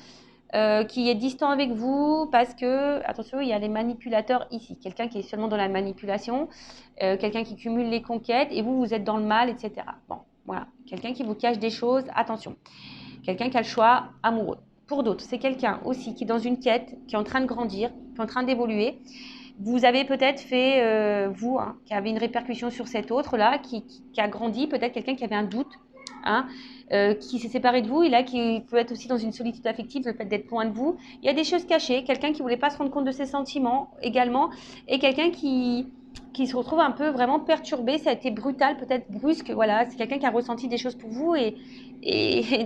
qui est distant avec vous, parce que, attention, il y a les manipulateurs ici. Quelqu'un qui est seulement dans la manipulation, quelqu'un qui cumule les conquêtes, et vous êtes dans le mal, etc. Bon, voilà. Quelqu'un qui vous cache des choses, attention. Quelqu'un qui a le choix amoureux. Pour d'autres, c'est quelqu'un aussi qui est dans une quête, qui est en train de grandir, qui est en train d'évoluer. Vous avez peut-être fait, vous, hein, qui avez une répercussion sur cet autre-là, qui a grandi, peut-être quelqu'un qui avait un doute, hein, qui s'est séparé de vous et là qui peut être aussi dans une solitude affective, le fait d'être loin de vous. Il y a des choses cachées, quelqu'un qui ne voulait pas se rendre compte de ses sentiments également, et quelqu'un qui se retrouve un peu vraiment perturbé, ça a été brutal, peut-être brusque, voilà, c'est quelqu'un qui a ressenti des choses pour vous et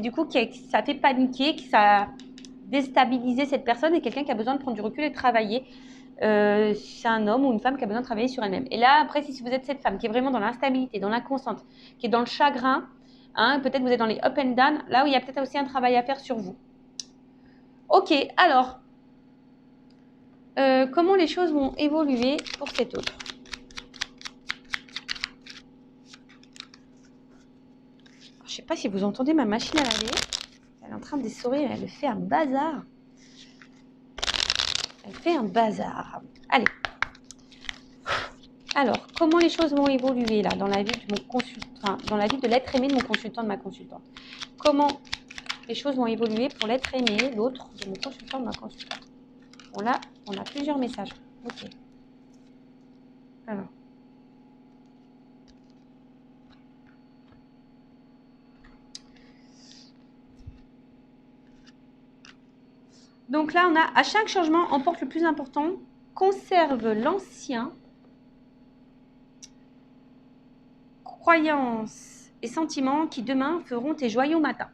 du coup ça fait paniquer, que ça a déstabilisé cette personne et quelqu'un qui a besoin de prendre du recul et de travailler. C'est un homme ou une femme qui a besoin de travailler sur elle-même. Et là, après, si vous êtes cette femme qui est vraiment dans l'instabilité, dans l'inconstante, qui est dans le chagrin, hein, peut-être vous êtes dans les up and down, là où il y a peut-être aussi un travail à faire sur vous. Ok, alors, comment les choses vont évoluer pour cet autre? sais pas si vous entendez ma machine à laver. Elle est en train d'essorer, elle fait un bazar. Elle fait un bazar. Allez. Alors, comment les choses vont évoluer là dans la vie de mon consultant, dans la vie de l'être aimé de mon consultant, de ma consultante? Comment les choses vont évoluer pour l'être aimé, l'autre de mon consultant, de ma consultante? Bon là, on a plusieurs messages. Ok. Alors. Donc là, on a à chaque changement, emporte le plus important, conserve l'ancien, croyances et sentiments qui demain feront tes joyaux matins.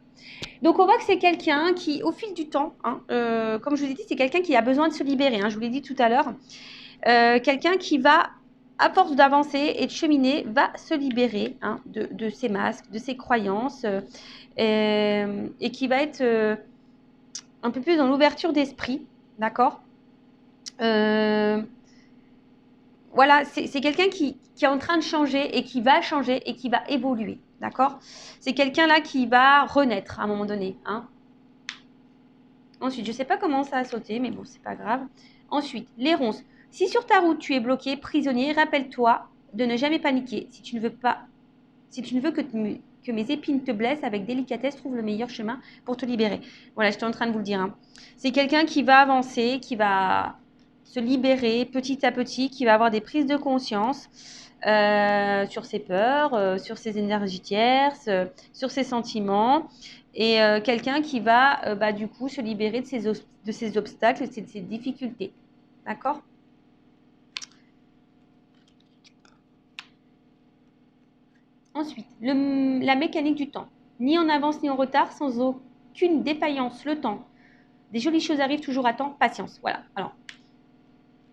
Donc on voit que c'est quelqu'un qui, au fil du temps, comme je vous ai dit, c'est quelqu'un qui a besoin de se libérer, je vous l'ai dit tout à l'heure, quelqu'un qui va, à force d'avancer et de cheminer, va se libérer de ses masques, de ses croyances, et qui va être un peu plus dans l'ouverture d'esprit, d'accord? Voilà, c'est quelqu'un qui est en train de changer et qui va changer et qui va évoluer, d'accord? C'est quelqu'un là qui va renaître à un moment donné. Ensuite, je ne sais pas comment ça a sauté, mais bon, c'est pas grave. Ensuite, les ronces. Si sur ta route tu es bloqué, prisonnier, rappelle-toi de ne jamais paniquer. Si tu ne veux que mes épines te blessent, avec délicatesse, trouve le meilleur chemin pour te libérer. Voilà, j'étais en train de vous le dire. C'est quelqu'un qui va avancer, qui va se libérer petit à petit, qui va avoir des prises de conscience sur ses peurs, sur ses énergies tierces, sur ses sentiments. Et quelqu'un qui va du coup se libérer de ses obstacles, de ses difficultés. D'accord ? Ensuite, la mécanique du temps. Ni en avance ni en retard, sans aucune défaillance. Le temps. Des jolies choses arrivent toujours à temps. Patience. Voilà. Alors,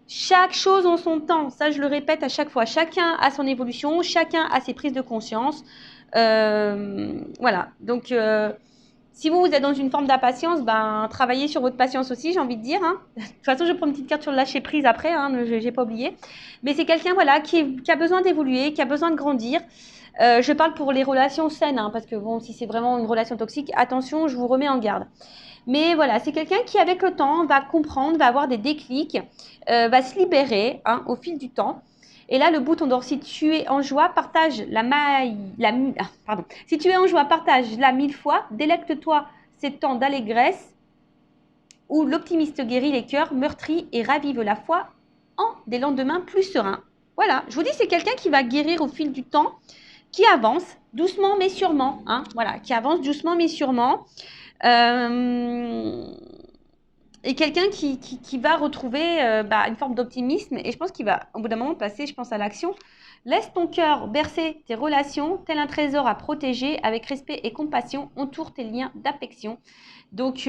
chaque chose en son temps. Ça, je le répète à chaque fois. Chacun a son évolution. Chacun a ses prises de conscience. Voilà. Donc, si vous êtes dans une forme d'impatience, travaillez sur votre patience aussi, j'ai envie de dire. De toute façon, je prends une petite carte sur le lâcher prise après, je n'ai pas oublié. Mais c'est quelqu'un voilà, qui a besoin d'évoluer, qui a besoin de grandir. Je parle pour les relations saines, parce que bon, si c'est vraiment une relation toxique, attention, je vous remets en garde. Mais voilà, c'est quelqu'un qui, avec le temps, va comprendre, va avoir des déclics, va se libérer au fil du temps. Et là, le bouton d'or, si tu es en joie, partage Si tu es en joie, partage-la 1000 fois, délecte-toi ces temps d'allégresse où l'optimiste guérit les cœurs meurtris et ravive la foi en des lendemains plus sereins. Voilà, je vous dis, c'est quelqu'un qui va guérir au fil du temps, qui avance doucement mais sûrement, voilà, qui avance doucement mais sûrement. Et quelqu'un qui va retrouver une forme d'optimisme, et je pense qu'il va au bout d'un moment passer, je pense, à l'action. Laisse ton cœur bercer tes relations, tel un trésor à protéger, avec respect et compassion, entoure tes liens d'affection. Donc,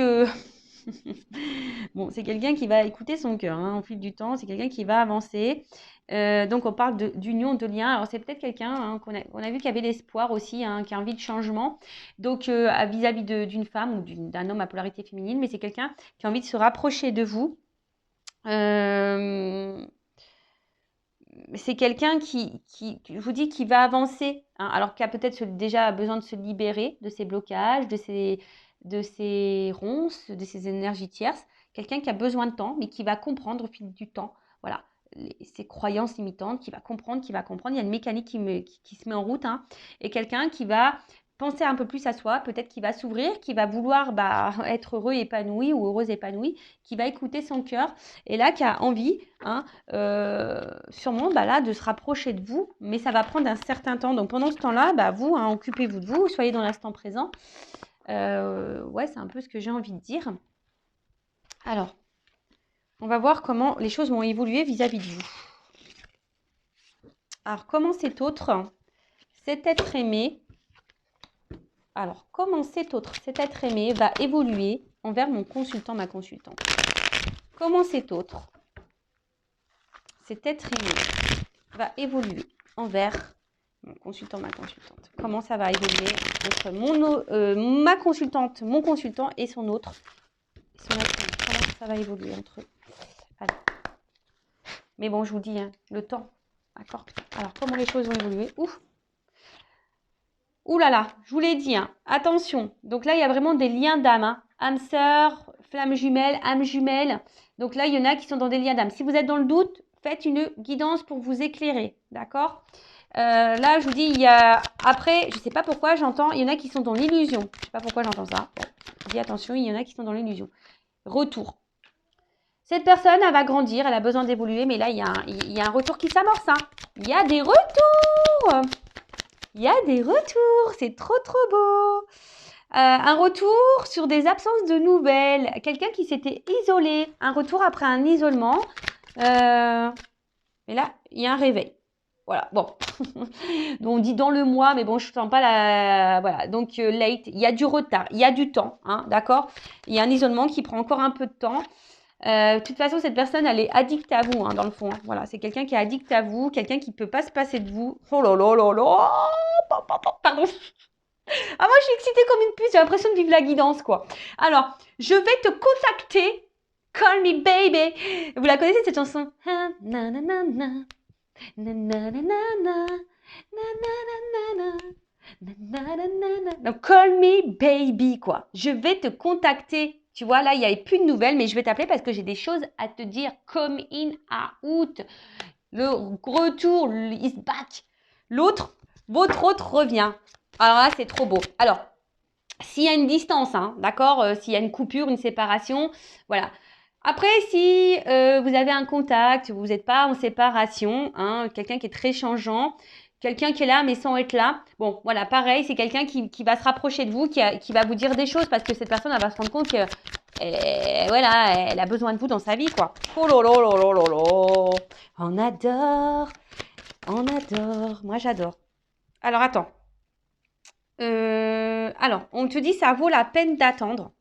bon, c'est quelqu'un qui va écouter son cœur au fil du temps, c'est quelqu'un qui va avancer. Donc, on parle d'union, de lien. Alors, c'est peut-être quelqu'un qu'on a vu qui avait l'espoir aussi, qui a envie de changement. Donc, vis-à-vis d'une femme ou d'un homme à polarité féminine, mais c'est quelqu'un qui a envie de se rapprocher de vous. C'est quelqu'un je vous dis, qui va avancer, alors qui a peut-être déjà besoin de se libérer de ses blocages, de ses ronces, de ses énergies tierces. Quelqu'un qui a besoin de temps, mais qui va comprendre au fil du temps. Voilà. Ses croyances limitantes, qui va comprendre. Il y a une mécanique qui se met en route. Et quelqu'un qui va penser un peu plus à soi, peut-être qui va s'ouvrir, qui va vouloir être heureux, épanoui ou heureuse, épanouie, qui va écouter son cœur et là qui a envie, sûrement là, de se rapprocher de vous, mais ça va prendre un certain temps. Donc pendant ce temps-là, vous, occupez-vous de vous, soyez dans l'instant présent. Ouais, c'est un peu ce que j'ai envie de dire. Alors, on va voir comment les choses vont évoluer vis-à-vis de vous. Alors, comment cet être aimé, cet être aimé va évoluer envers mon consultant, ma consultante? Comment cet être aimé va évoluer envers mon consultant, ma consultante? Comment ça va évoluer entre ma consultante, mon consultant et son autre? Comment ça va évoluer entre eux? Allez. Mais bon, je vous dis, le temps. D'accord? Alors, comment les choses vont évoluer? Ouf! Ouh là là, je vous l'ai dit, hein, attention. Donc là, il y a vraiment des liens d'âme, hein. Âme sœur, flamme jumelle, âme jumelle. Donc là, il y en a qui sont dans des liens d'âme. Si vous êtes dans le doute, faites une guidance pour vous éclairer, d'accord? Là, je vous dis, il y a... Après, je ne sais pas pourquoi, j'entends, il y en a qui sont dans l'illusion. Je ne sais pas pourquoi j'entends ça. Bon, je dis attention, il y en a qui sont dans l'illusion. Retour. Cette personne, elle va grandir, elle a besoin d'évoluer, mais là, il y a un retour qui s'amorce, hein. Il y a des retours. Il y a des retours, c'est trop trop beau. Un retour sur des absences de nouvelles. Quelqu'un qui s'était isolé. Un retour après un isolement. Mais là, il y a un réveil. Voilà, bon. Donc, on dit dans le mois, mais bon, je ne sens pas la... Voilà, donc late, il y a du retard, il y a du temps, hein, d'accord? Il y a un isolement qui prend encore un peu de temps. De toute façon, cette personne, elle est addicte à vous, hein, dans le fond. Hein. Voilà, c'est quelqu'un qui est addict à vous, quelqu'un qui ne peut pas se passer de vous. Oh là là là là. Pardon. Ah, moi, je suis excitée comme une puce. J'ai l'impression de vivre la guidance, quoi. Alors, je vais te contacter. Call me baby. Vous la connaissez, cette chanson? Donc, call me baby, quoi. Je vais te contacter. Tu vois, là, il n'y avait plus de nouvelles, mais je vais t'appeler parce que j'ai des choses à te dire. Come in, out. Le retour, is back. L'autre, votre autre revient. Alors là, c'est trop beau. Alors, s'il y a une distance, hein, d'accord, s'il y a une coupure, une séparation, voilà. Après, si vous avez un contact, vous n'êtes pas en séparation, hein, quelqu'un qui est très changeant, quelqu'un qui est là mais sans être là, bon, voilà, pareil, c'est quelqu'un qui va se rapprocher de vous, qui va vous dire des choses parce que cette personne, elle va se rendre compte que, voilà, elle a besoin de vous dans sa vie, quoi. Oh là là là là là là. On adore, moi j'adore. Alors, attends. Alors, on te dit ça vaut la peine d'attendre.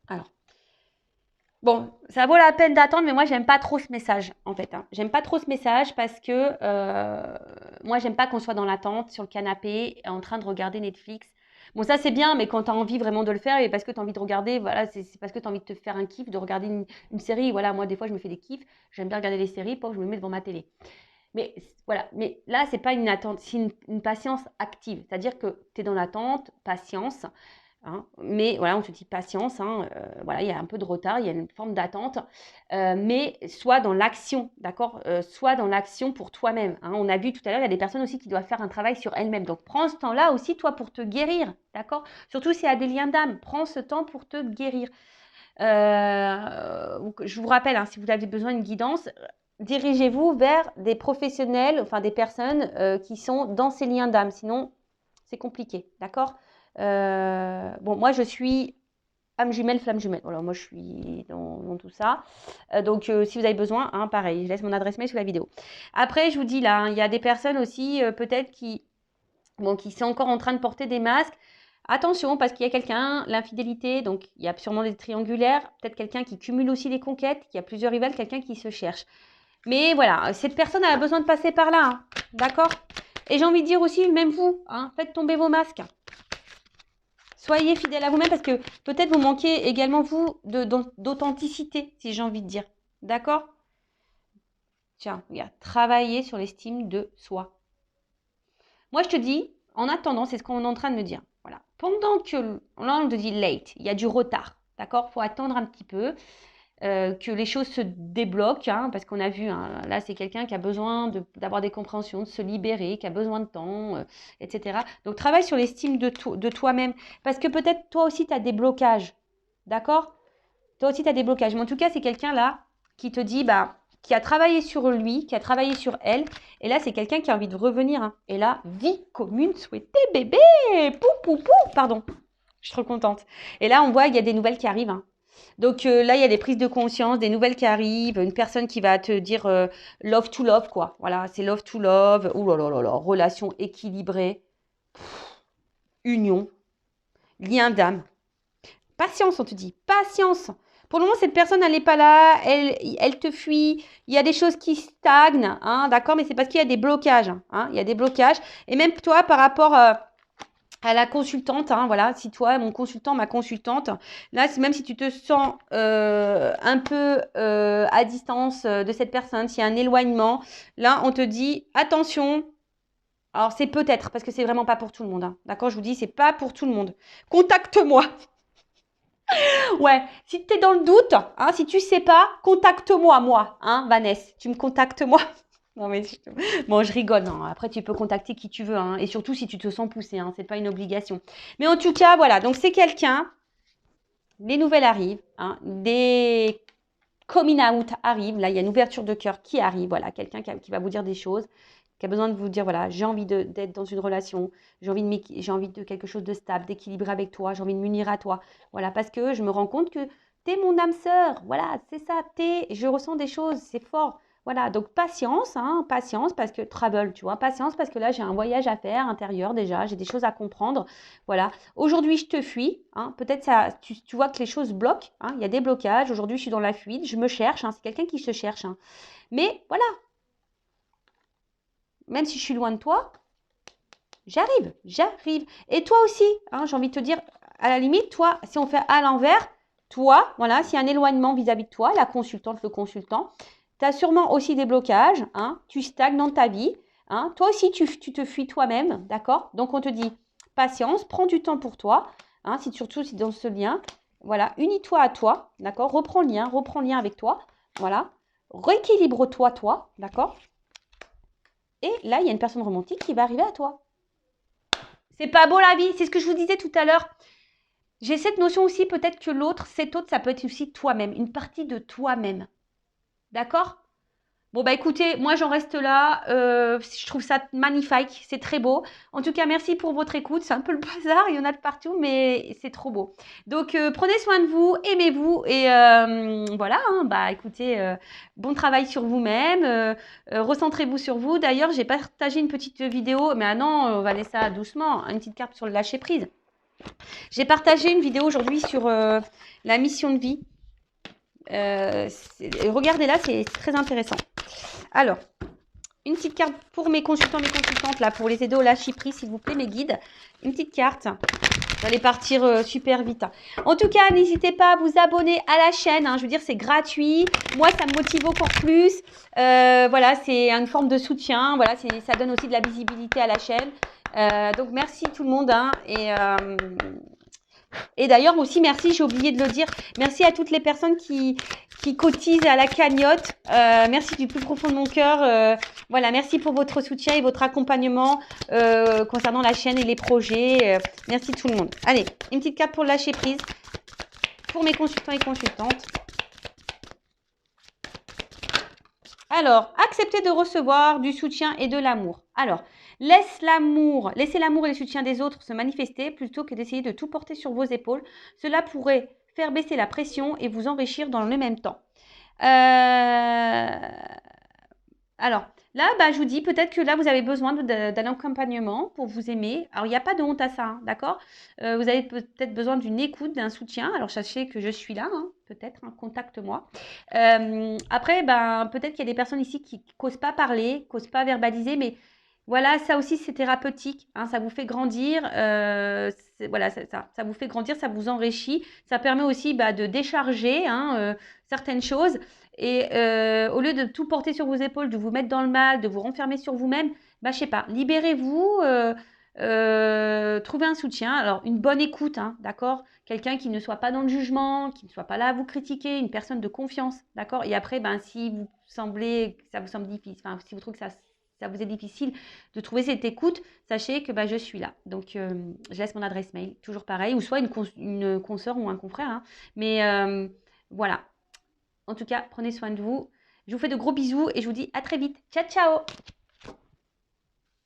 Alors, bon, ça vaut la peine d'attendre, mais moi, j'aime pas trop ce message, en fait. Hein. J'aime pas trop ce message parce que moi, j'aime pas qu'on soit dans l'attente, sur le canapé, en train de regarder Netflix. Bon, ça, c'est bien, mais quand tu as envie vraiment de le faire et parce que tu as envie de regarder, voilà, c'est parce que tu as envie de te faire un kiff, de regarder une série. Voilà, moi, des fois, je me fais des kiffs. J'aime bien regarder les séries, pas que je me mets devant ma télé. Mais voilà, mais là, c'est pas une attente, c'est une patience active. C'est-à-dire que tu es dans l'attente, patience, hein, mais voilà, on te dit patience, hein, voilà, il y a un peu de retard, il y a une forme d'attente, mais sois dans l'action, d'accord? Sois dans l'action pour toi-même. Hein. On a vu tout à l'heure, il y a des personnes aussi qui doivent faire un travail sur elles-mêmes. Donc, prends ce temps-là aussi, toi, pour te guérir, d'accord? Surtout s'il y a des liens d'âme, prends ce temps pour te guérir. Je vous rappelle, hein, si vous avez besoin d'une guidance, dirigez-vous vers des professionnels, enfin des personnes qui sont dans ces liens d'âme. Sinon, c'est compliqué, d'accord? Bon, moi, je suis âme jumelle, flamme jumelle. Voilà, moi, je suis dans tout ça. Donc, si vous avez besoin, hein, pareil, je laisse mon adresse mail sous la vidéo. Après, je vous dis là, hein, il y a des personnes aussi, peut-être qui sont encore en train de porter des masques. Attention, parce qu'il y a quelqu'un, l'infidélité, donc il y a sûrement des triangulaires, peut-être quelqu'un qui cumule aussi des conquêtes, qui a plusieurs rivales, quelqu'un qui se cherche. Mais voilà, cette personne a besoin de passer par là, hein, d'accord? Et j'ai envie de dire aussi, même vous, hein, faites tomber vos masques. Soyez fidèles à vous-même parce que peut-être vous manquez également, vous, d'authenticité, si j'ai envie de dire. D'accord? Tiens, regarde, travaillez sur l'estime de soi. Moi, je te dis, en attendant, c'est ce qu'on est en train de me dire. Voilà. Pendant que, là, on te dit late, il y a du retard. D'accord? Il faut attendre un petit peu. Que les choses se débloquent, hein, parce qu'on a vu, hein, là c'est quelqu'un qui a besoin d'avoir des compréhensions, de se libérer, qui a besoin de temps, etc. Donc travaille sur l'estime de toi-même, parce que peut-être toi aussi tu as des blocages, d'accord? Toi aussi tu as des blocages, mais en tout cas c'est quelqu'un là qui te dit, bah, qui a travaillé sur lui, qui a travaillé sur elle, et là c'est quelqu'un qui a envie de revenir, hein. Et là, vie commune souhaitée, bébé, pou, pou, pou, pardon, je suis trop contente. Et là on voit qu'il y a des nouvelles qui arrivent, hein. Donc là, il y a des prises de conscience, des nouvelles qui arrivent, une personne qui va te dire love to love, quoi. Voilà, c'est love to love. Ouh là là là là, relation équilibrée, union, lien d'âme. Patience, on te dit, patience. Pour le moment, cette personne, elle n'est pas là, elle te fuit. Il y a des choses qui stagnent, hein, d'accord, mais c'est parce qu'il y a des blocages. Hein, il y a des blocages. Et même toi, par rapport à la consultante, hein, voilà, si toi, mon consultant, ma consultante, là, même si tu te sens un peu à distance de cette personne, s'il y a un éloignement, là, on te dit, attention, Alors, c'est peut-être, parce que c'est vraiment pas pour tout le monde, hein. D'accord, je vous dis, c'est pas pour tout le monde. Contacte-moi. Ouais, si tu es dans le doute, hein, si tu sais pas, contacte-moi, moi, hein, Vanessa. Tu me contactes, moi. Non, mais bon, je rigole. Non. Après, tu peux contacter qui tu veux, hein, et surtout si tu te sens poussé, hein, c'est pas une obligation. Mais en tout cas, voilà. Donc, c'est quelqu'un. Les nouvelles arrivent, hein, des coming out arrivent. Là, il y a une ouverture de cœur qui arrive. Voilà, quelqu'un qui va vous dire des choses, qui a besoin de vous dire, voilà, j'ai envie d'être dans une relation, j'ai envie de quelque chose de stable, d'équilibré avec toi, j'ai envie de m'unir à toi. Voilà, parce que je me rends compte que t'es mon âme sœur. Voilà, c'est ça, je ressens des choses, c'est fort. Voilà, donc patience, hein, patience parce que travel, tu vois, patience parce que là j'ai un voyage à faire intérieur déjà, j'ai des choses à comprendre. Voilà, aujourd'hui je te fuis, hein, peut-être ça, tu vois que les choses bloquent, hein, il y a des blocages. Aujourd'hui je suis dans la fuite, je me cherche, hein, c'est quelqu'un qui se cherche, hein. Mais voilà, même si je suis loin de toi, j'arrive, j'arrive. Et toi aussi, hein, j'ai envie de te dire, à la limite, toi, si on fait à l'envers, toi, voilà, s'il y a un éloignement vis-à-vis de toi, la consultante, le consultant, tu as sûrement aussi des blocages, hein, tu stagnes dans ta vie, hein, toi aussi, tu te fuis toi-même, d'accord? Donc, on te dit, patience, prends du temps pour toi, hein, surtout si dans ce lien, voilà, unis-toi à toi, d'accord? Reprends le lien avec toi, voilà, rééquilibre-toi, toi, d'accord? Et là, il y a une personne romantique qui va arriver à toi. C'est pas beau la vie, c'est ce que je vous disais tout à l'heure. J'ai cette notion aussi, peut-être que l'autre, cet autre, ça peut être aussi toi-même, une partie de toi-même. D'accord? Bon, bah écoutez, moi j'en reste là. Je trouve ça magnifique, c'est très beau. En tout cas, merci pour votre écoute. C'est un peu le bazar, il y en a de partout, mais c'est trop beau. Donc, prenez soin de vous, aimez-vous et voilà, hein, bah écoutez, bon travail sur vous-même. Recentrez-vous sur vous. D'ailleurs, j'ai partagé une petite vidéo, mais ah non, on va laisser ça doucement, une petite carte sur le lâcher prise. J'ai partagé une vidéo aujourd'hui sur la mission de vie. Regardez-là, c'est très intéressant. Alors, une petite carte pour mes consultants, mes consultantes, là, pour les aider au lâcher prise, s'il vous plaît, mes guides. Une petite carte. Vous allez partir super vite. En tout cas, n'hésitez pas à vous abonner à la chaîne, hein. Je veux dire, c'est gratuit. Moi, ça me motive encore plus. Voilà, c'est une forme de soutien. Voilà, ça donne aussi de la visibilité à la chaîne. Donc, merci tout le monde, hein, et d'ailleurs aussi, merci, j'ai oublié de le dire, merci à toutes les personnes qui cotisent à la cagnotte. Merci du plus profond de mon cœur. Voilà, merci pour votre soutien et votre accompagnement concernant la chaîne et les projets. Merci tout le monde. Allez, une petite carte pour lâcher prise pour mes consultants et consultantes. Alors, accepter de recevoir du soutien et de l'amour. Alors, laissez l'amour et le soutien des autres se manifester plutôt que d'essayer de tout porter sur vos épaules. Cela pourrait faire baisser la pression et vous enrichir dans le même temps. Alors, là, bah, je vous dis, peut-être que là, vous avez besoin d'un accompagnement pour vous aimer. Alors, il n'y a pas de honte à ça, hein, d'accord? Vous avez peut-être besoin d'une écoute, d'un soutien. Alors, sachez que je suis là, hein, peut-être, hein, contacte-moi. Après, ben, peut-être qu'il y a des personnes ici qui n'osent pas parler, qui n'osent pas verbaliser, mais voilà, ça aussi, c'est thérapeutique, hein, ça vous fait grandir. Voilà, ça vous fait grandir, ça vous enrichit. Ça permet aussi bah, de décharger, hein, certaines choses. Et au lieu de tout porter sur vos épaules, de vous mettre dans le mal, de vous renfermer sur vous-même, bah, je sais pas, libérez-vous, trouvez un soutien. Alors, une bonne écoute, hein, d'accord? Quelqu'un qui ne soit pas dans le jugement, qui ne soit pas là à vous critiquer, une personne de confiance, d'accord? Et après, ben, si vous semblez, ça vous semble difficile, enfin, si vous trouvez que ça vous est difficile de trouver cette écoute, sachez que bah, je suis là. Donc, je laisse mon adresse mail, toujours pareil, ou soit une consoeur ou un confrère, hein. Mais voilà. En tout cas, prenez soin de vous. Je vous fais de gros bisous et je vous dis à très vite. Ciao, ciao!